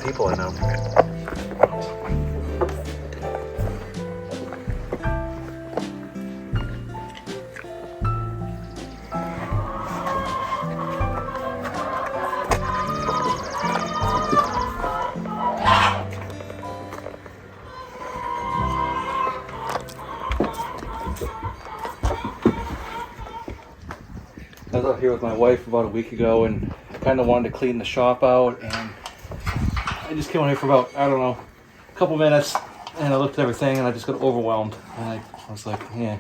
people I know. I was out here with my wife about a week ago and kind of wanted to clean the shop out, and I just came on here for about, I don't know, a couple minutes, and I looked at everything and I just got overwhelmed, and I was like, yeah,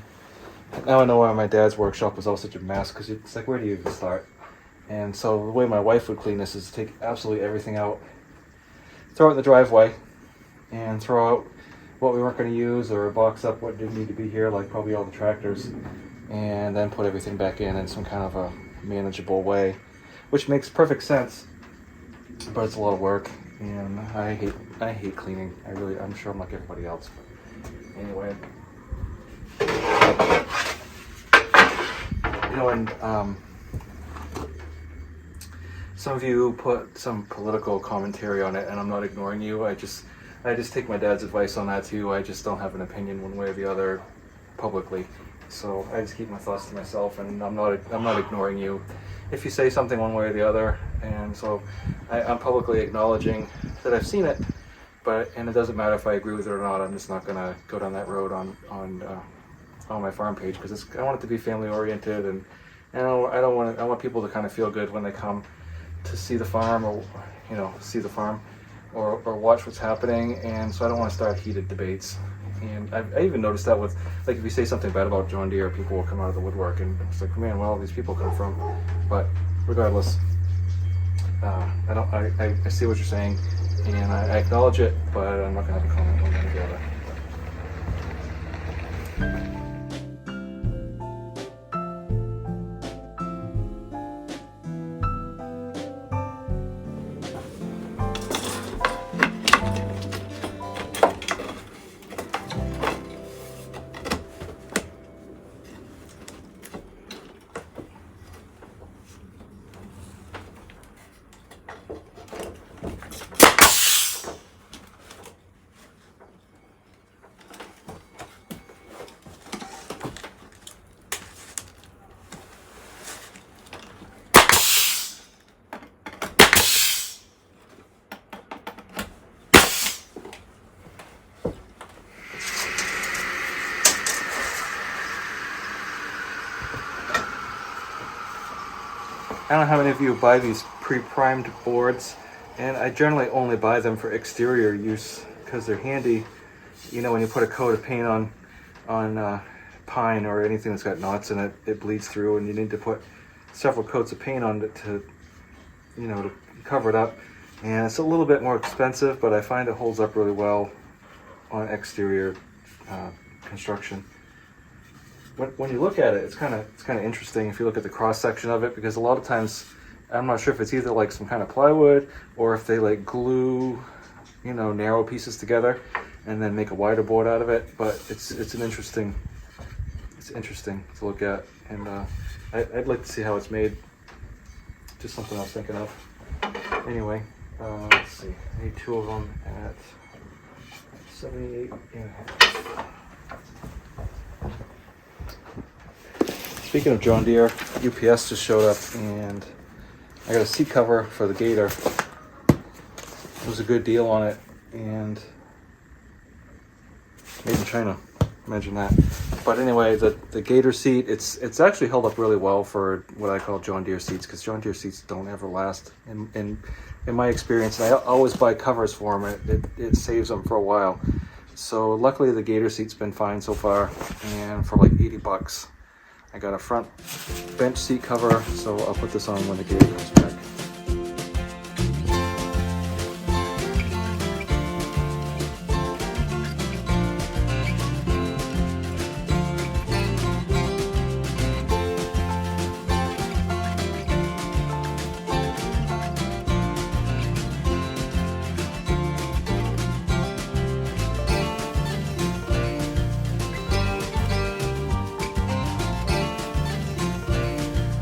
now I know why my dad's workshop was all such a mess, because it's like, where do you even start? And so the way my wife would clean this is to take absolutely everything out, throw it in the driveway, and throw out what we weren't going to use, or box up what didn't need to be here, like probably all the tractors, and then put everything back in some kind of a manageable way, which makes perfect sense, but it's a lot of work, and I hate cleaning. I'm sure I'm like everybody else, but anyway, you know, and some of you put some political commentary on it, and I'm not ignoring you. I just take my dad's advice on that too. I just don't have an opinion one way or the other publicly. So I just keep my thoughts to myself, and I'm not ignoring you if you say something one way or the other. And so I'm publicly acknowledging that I've seen it, and it doesn't matter if I agree with it or not. I'm just not gonna go down that road on my farm page, because I want it to be family oriented, and I want people to kind of feel good when they come to see the farm, or or watch what's happening. And so I don't want to start heated debates. And I even noticed that with, like, if you say something bad about John Deere, people will come out of the woodwork, and it's like, man, where all these people come from? But regardless, I see what you're saying, and I acknowledge it, but I'm not going to have a comment one way or the other. I don't know how many of you buy these pre-primed boards, and I generally only buy them for exterior use because they're handy. You know, when you put a coat of paint on pine or anything that's got knots in it, it bleeds through, and you need to put several coats of paint on it to cover it up. And it's a little bit more expensive, but I find it holds up really well on exterior construction. When you look at it, it's kind of interesting if you look at the cross section of it, because a lot of times I'm not sure if it's either like some kind of plywood, or if they like glue, narrow pieces together and then make a wider board out of it. But it's interesting to look at, and I'd like to see how it's made. Just something I was thinking of. Anyway, let's see. I need two of them at 78.5. Speaking of John Deere, UPS just showed up, and I got a seat cover for the Gator. It was a good deal on it, and made in China. Imagine that. But anyway, the Gator seat, it's actually held up really well for what I call John Deere seats, because John Deere seats don't ever last. In my experience, and I always buy covers for them. It saves them for a while. So luckily the Gator seat's been fine so far, and for like $80. I got a front bench seat cover, so I'll put this on when the Gator comes back.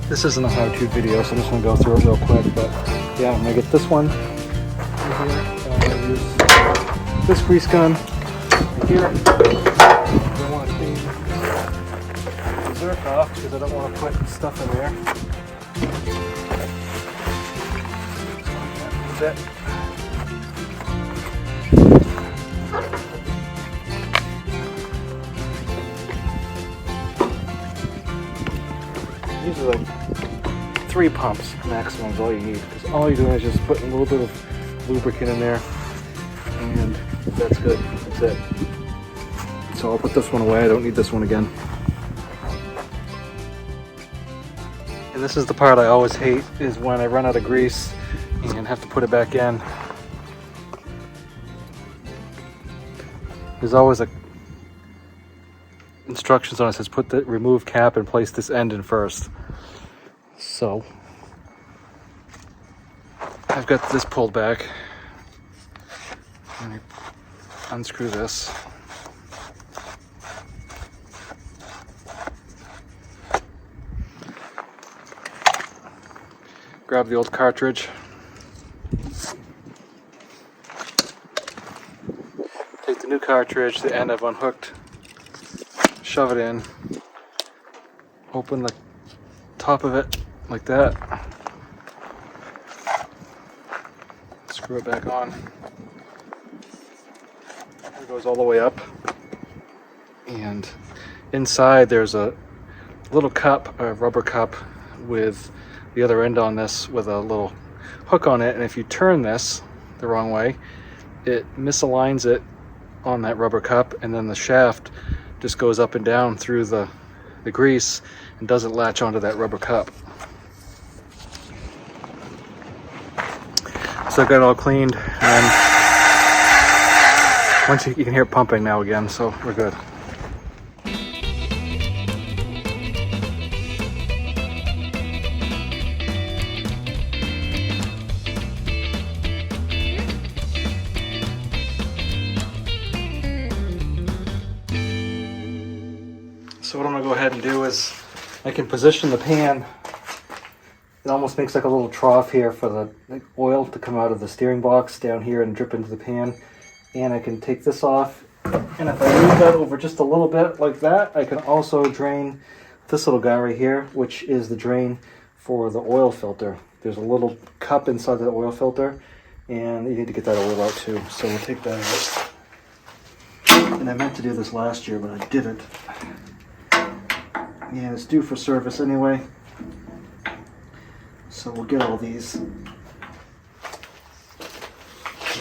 This isn't a how-to video, so I'm just going to go through it real quick, but yeah, I'm going to get this one over here. use this grease gun right here. I want to clean the zerk off because I don't want to put stuff in there. That's it. These are like 3 pumps maximum is all you need, because all you're doing is just putting a little bit of lubricant in there, and that's good. That's it. So I'll put this one away. I don't need this one again. And this is the part I always hate, is when I run out of grease and have to put it back in. There's always a instructions on it says put the remove cap and place this end in first. So I've got this pulled back. Let me unscrew this. Grab the old cartridge. Take the new cartridge, the end I've unhooked, shove it in, open the top of it like that, screw it back on. It goes all the way up, and inside there's a little cup, a rubber cup, with the other end on this with a little hook on it, and if you turn this the wrong way, it misaligns it on that rubber cup, and then the shaft just goes up and down through the grease and doesn't latch onto that rubber cup. So I got it all cleaned, and once you can hear it pumping now again, so we're good. So what I'm going to go ahead and do is I can position the pan. It almost makes like a little trough here for the oil to come out of the steering box down here and drip into the pan. And I can take this off, and if I move that over just a little bit like that, I can also drain this little guy right here, which is the drain for the oil filter. There's a little cup inside the oil filter, and you need to get that oil out too. So we'll take that out. And I meant to do this last year, but I didn't. Yeah, it's due for service anyway. So we'll get all these. It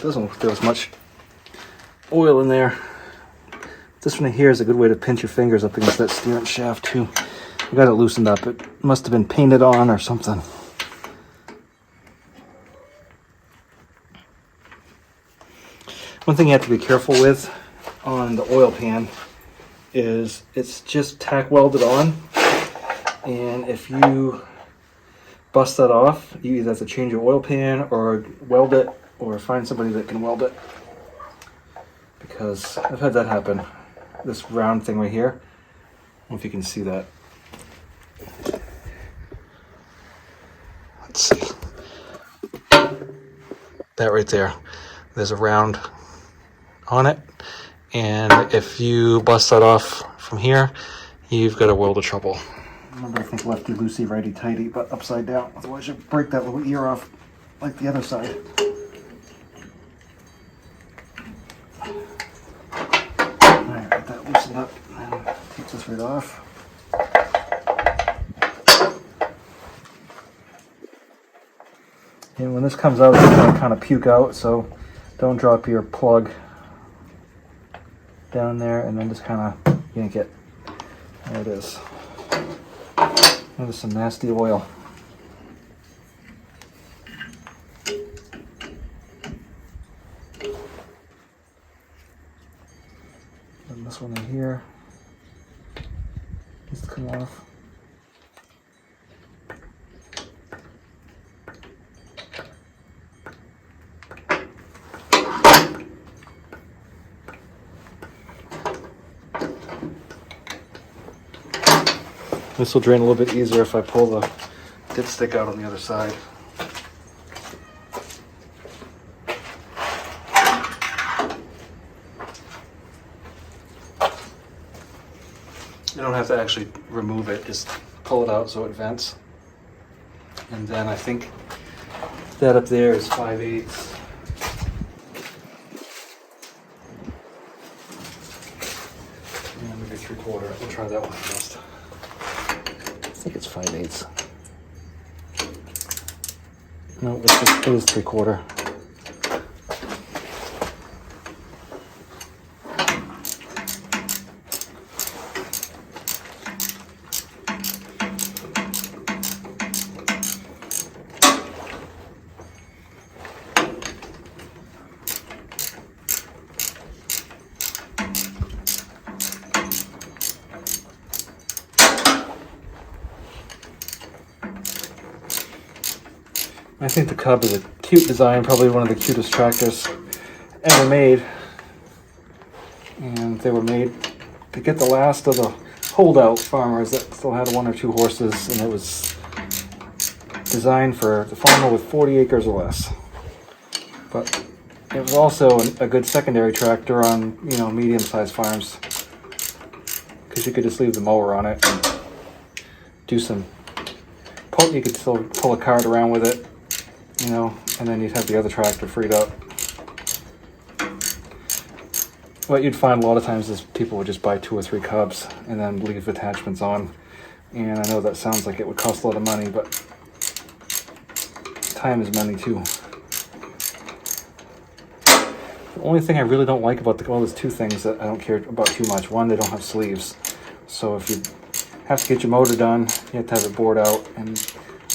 doesn't look like there was much oil in there. This one here is a good way to pinch your fingers up against that steering shaft too. I got it loosened up. It must have been painted on or something. One thing you have to be careful with on the oil pan is it's just tack welded on, and if you bust that off, you either have to change your oil pan or weld it, or find somebody that can weld it, because I've had that happen. This round thing right here, I don't know if you can see that. Let's see. That right there, there's a round on it, and if you bust that off from here, you've got a world of trouble. Remember, I think lefty-loosey, righty-tighty, but upside down. Otherwise you break that little ear off like the other side. Alright, get that loosened up, and take this right off. And when this comes out, it's going to kind of puke out, so don't drop your plug down there, and then just kind of yank it. There it is. There's some nasty oil. And this one in here needs to come off. This will drain a little bit easier if I pull the dipstick out on the other side. You don't have to actually remove it, just pull it out so it vents. And then I think that up there is 5/8. And maybe 3/4. We'll try that one first. I think it's 5/8. No, it is 3/4. I think the Cub is a cute design, probably one of the cutest tractors ever made. And they were made to get the last of the holdout farmers that still had 1 or 2 horses, and it was designed for the farmer with 40 acres or less. But it was also a good secondary tractor on, you know, medium-sized farms, because you could just leave the mower on it and do some you could still pull a cart around with it, you know, and then you'd have the other tractor freed up. What you'd find a lot of times is people would just buy 2 or 3 Cubs and then leave attachments on. And I know that sounds like it would cost a lot of money, but time is money too. The only thing I really don't like about well, there's 2 things that I don't care about too much. One, they don't have sleeves. So if you have to get your motor done, you have to have it bored out, and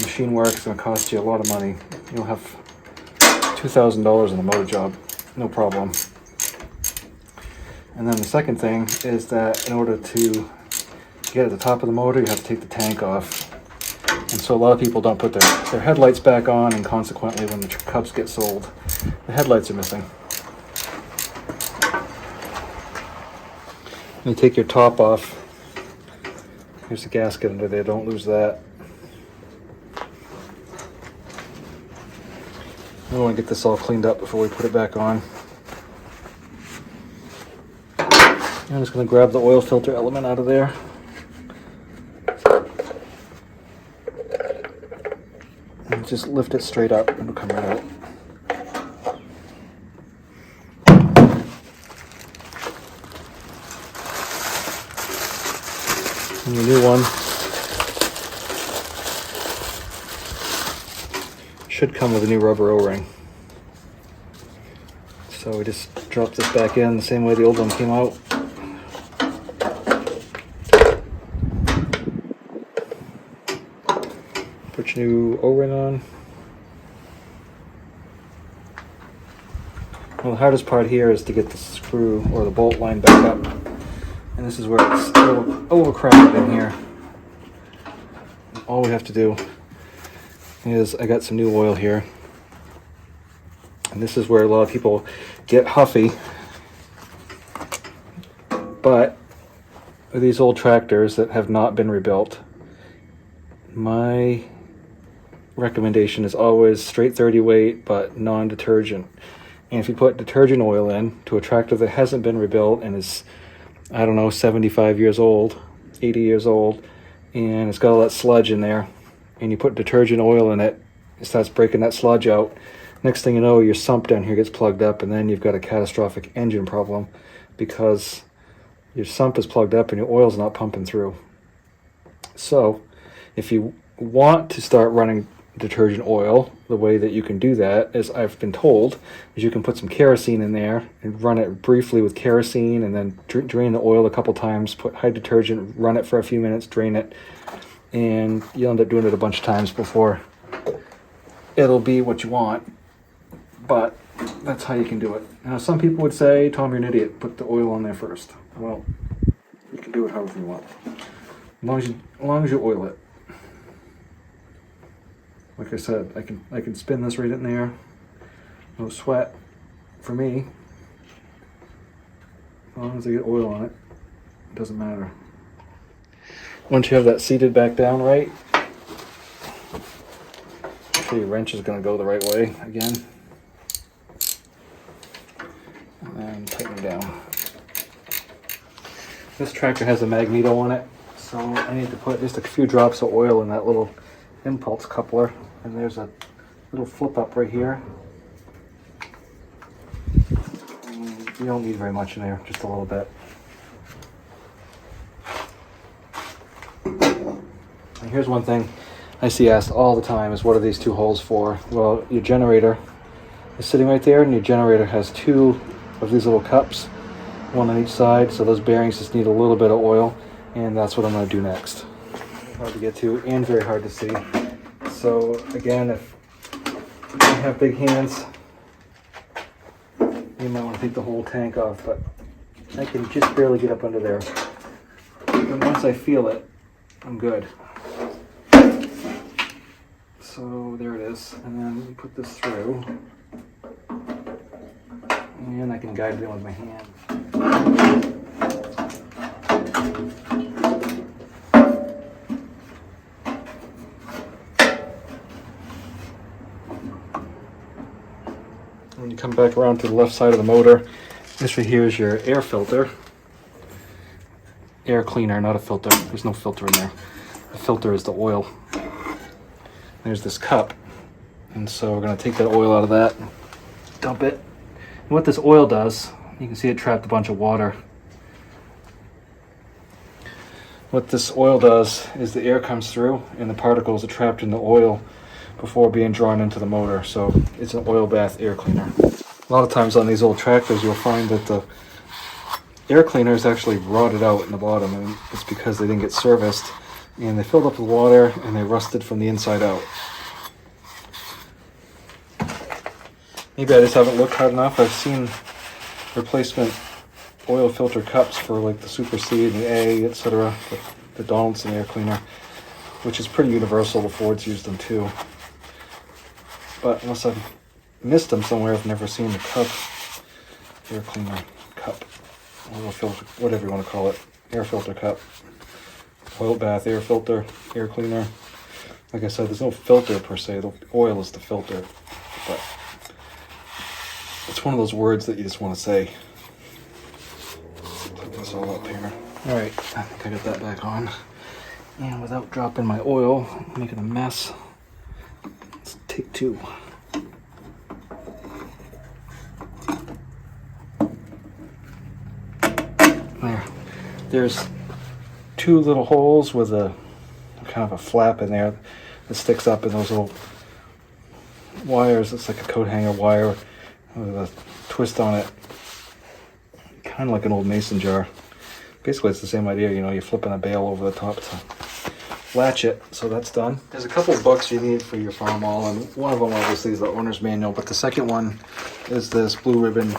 machine work is going to cost you a lot of money. You'll have $2,000 in a motor job, no problem. And then the second thing is that in order to get at the top of the motor, you have to take the tank off. And so a lot of people don't put their headlights back on, and consequently when the Cubs get sold, the headlights are missing. And you take your top off. Here's the gasket under there, don't lose that. We want to get this all cleaned up before we put it back on. I'm just going to grab the oil filter element out of there. And just lift it straight up and it'll come right out. And the new one should come with a new rubber O-ring. So we just drop this back in the same way the old one came out. Put your new O-ring on. Well, the hardest part here is to get the screw or the bolt line back up. And this is where it's a little crowded in here. All we have to do is, I got some new oil here. And this is where a lot of people get huffy. But with these old tractors that have not been rebuilt, my recommendation is always straight 30 weight, but non-detergent. And if you put detergent oil in to a tractor that hasn't been rebuilt and is, I don't know, 75 years old, 80 years old, and it's got all that sludge in there, and you put detergent oil in it, it starts breaking that sludge out. Next thing you know, your sump down here gets plugged up, and then you've got a catastrophic engine problem because your sump is plugged up and your oil's not pumping through. So if you want to start running detergent oil, the way that you can do that, as I've been told, is you can put some kerosene in there and run it briefly with kerosene, and then drain the oil a couple times, put high detergent, run it for a few minutes, drain it, and you'll end up doing it a bunch of times before it'll be what you want. But that's how you can do it. Now, some people would say, Tom, you're an idiot, put the oil on there first. Well, you can do it however you want, as long as you oil it. Like I said, I can spin this right in there. No sweat for me. As long as I get oil on it, it doesn't matter. Once you have that seated back down right, make sure your wrench is going to go the right way again. And then tighten it down. This tractor has a magneto on it, so I need to put just a few drops of oil in that little impulse coupler. And there's a little flip up right here. And you don't need very much in there, just a little bit. And here's one thing I see asked all the time is, what are these two holes for? Well, your generator is sitting right there, and your generator has two of these little cups, one on each side, so those bearings just need a little bit of oil, and that's what I'm going to do next. Hard to get to and very hard to see. So again, if you have big hands, you might want to take the whole tank off, but I can just barely get up under there. And once I feel it, I'm good. So there it is, and then you put this through, and I can guide it in with my hand. When you come back around to the left side of the motor, this right here is your air filter. Air cleaner, not a filter. There's no filter in there. The filter is the oil. There's this cup, and so we're going to take that oil out of that, dump it. And what this oil does, you can see it trapped a bunch of water. What this oil does is the air comes through and the particles are trapped in the oil before being drawn into the motor. So it's an oil bath air cleaner. A lot of times on these old tractors you'll find that the air cleaner is actually rotted out in the bottom, and it's because they didn't get serviced. And they filled up with water and they rusted from the inside out. Maybe I just haven't looked hard enough. I've seen replacement oil filter cups for like the Super C and the A, etc. The Donaldson air cleaner, which is pretty universal. The Fords use them too. But unless I've missed them somewhere, I've never seen the cup, air cleaner cup, oil filter, whatever you want to call it, air filter cup. Oil bath, air filter, air cleaner. Like I said, there's no filter per se. The oil is the filter. But it's one of those words that you just want to say. Put this all up here. Alright, I think I got that back on. And without dropping my oil, making a mess, let's take two. There's two little holes with a kind of a flap in there that sticks up in those little wires. It's like a coat hanger wire with a twist on it, kind of like an old mason jar. Basically it's the same idea, you know, you're flipping a bale over the top to latch it. So that's done. There's a couple of books you need for your farm all, and one of them obviously is the owner's manual, but the second one is this blue ribbon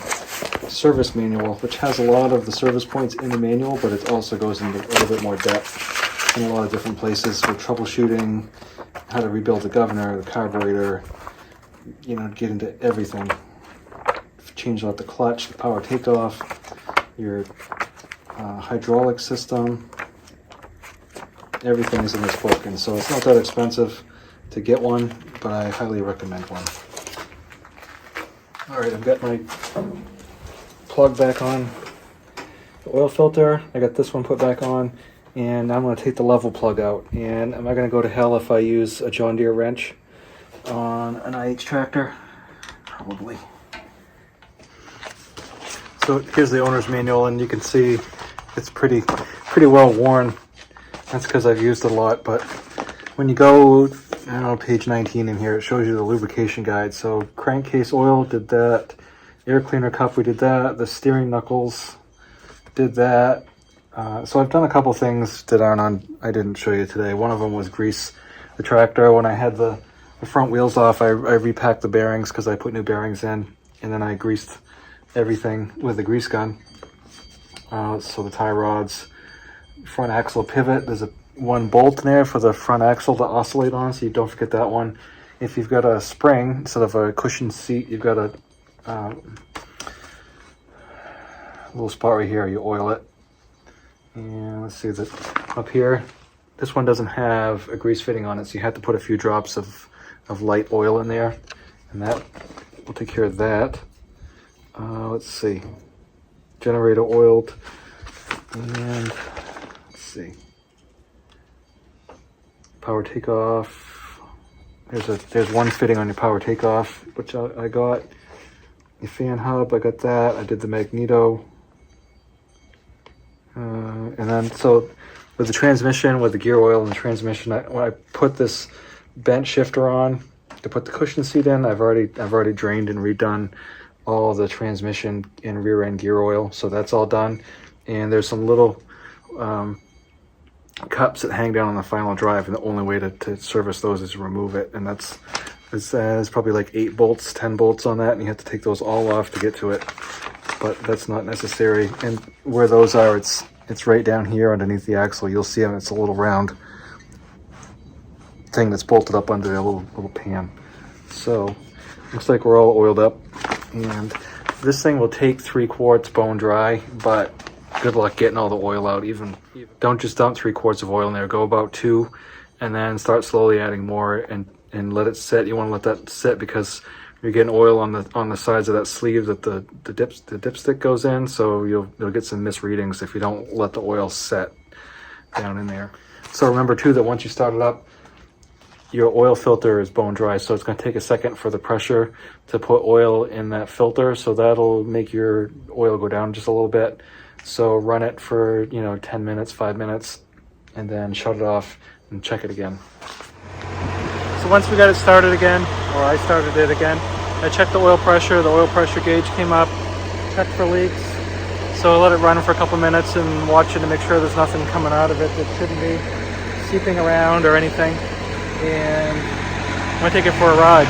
service manual, which has a lot of the service points in the manual, but it also goes into a little bit more depth in a lot of different places for troubleshooting, how to rebuild the governor, the carburetor, you know, get into everything. Change out the clutch, the power takeoff, your hydraulic system. Everything is in this book, and so it's not that expensive to get one, but I highly recommend one. Alright, I've got my plug back on the oil filter. I got this one put back on, and I'm going to take the level plug out. And am I going to go to hell if I use a John Deere wrench on an IH tractor? Probably. So here's the owner's manual, and you can see it's pretty well worn. That's because I've used it a lot, but when you go, I don't know, page 19 in here, it shows you the lubrication guide. So crankcase oil, did that. Air cleaner cup, we did that. The steering knuckles, did that. So I've done a couple things that aren't on, I didn't show you today. One of them was grease the tractor. When I had the front wheels off, I repacked the bearings because I put new bearings in, and then I greased everything with the grease gun. So the tie rods, front axle pivot, there's one bolt in there for the front axle to oscillate on, so you don't forget that one. If you've got a spring instead of a cushion seat, you've got a little spot right here, you oil it. And let's see that up here, this one doesn't have a grease fitting on it, so you have to put a few drops of light oil in there, and that will take care of that. Let's see, generator oiled, And let's see. Power takeoff. There's one fitting on your power takeoff, which I got. The fan hub, I got that. I did the magneto. And then so with the transmission, with the gear oil and the transmission, when I put this bent shifter on to put the cushion seat in, I've already drained and redone all the transmission and rear end gear oil, so that's all done. And there's some little cups that hang down on the final drive, and the only way to service those is to remove it, and there's probably like 8 bolts, 10 bolts on that, and you have to take those all off to get to it, but that's not necessary. And where those are, it's right down here underneath the axle. You'll see them. It's a little round thing that's bolted up under a little pan. So looks like we're all oiled up, and this thing will take 3 quarts bone dry, but good luck getting all the oil out. Even don't just dump 3 quarts of oil in there. Go about 2, and then start slowly adding more and let it sit. You want to let that sit because you're getting oil on the sides of that sleeve that the dipstick goes in, so you'll get some misreadings if you don't let the oil set down in there. So remember too that once you start it up, your oil filter is bone dry, so it's going to take a second for the pressure to put oil in that filter, so that'll make your oil go down just a little bit. So run it for 10 minutes, 5 minutes, and then shut it off and check it again. So once we got it started again, or I started it again, I checked the oil pressure gauge came up, checked for leaks. So I let it run for a couple minutes and watch it to make sure there's nothing coming out of it that shouldn't be seeping around or anything. And I'm gonna take it for a ride.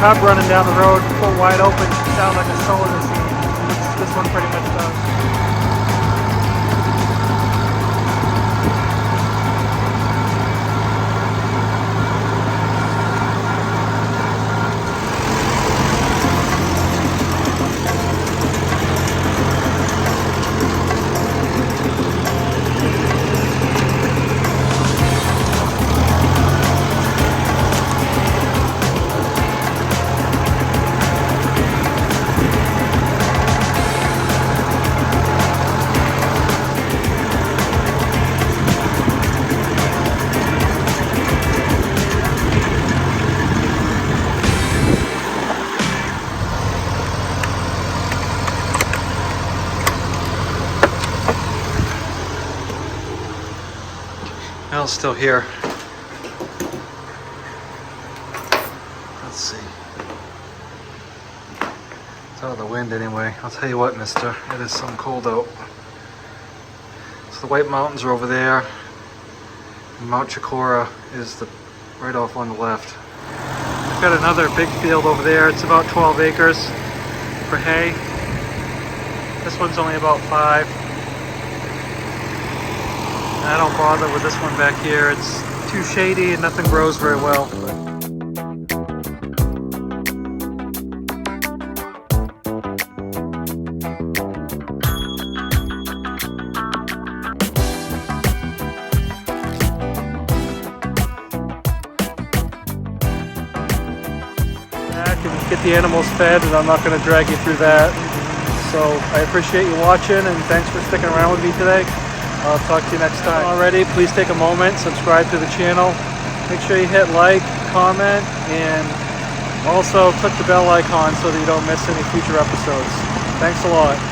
Cub running down the road full wide open sound like a sewing machine. This one pretty much does. Well, it's still here. Let's see. It's out of the wind anyway. I'll tell you what, mister, it is some cold out. So the White Mountains are over there. And Mount Chicora is right off on the left. I've got another big field over there. It's about 12 acres for hay. This one's only about 5. I don't bother with this one back here. It's too shady and nothing grows very well. I can get the animals fed, and I'm not going to drag you through that. So I appreciate you watching, and thanks for sticking around with me today. I'll talk to you next time. Already, please take a moment, subscribe to the channel. Make sure you hit like, comment, and also click the bell icon so that you don't miss any future episodes. Thanks a lot.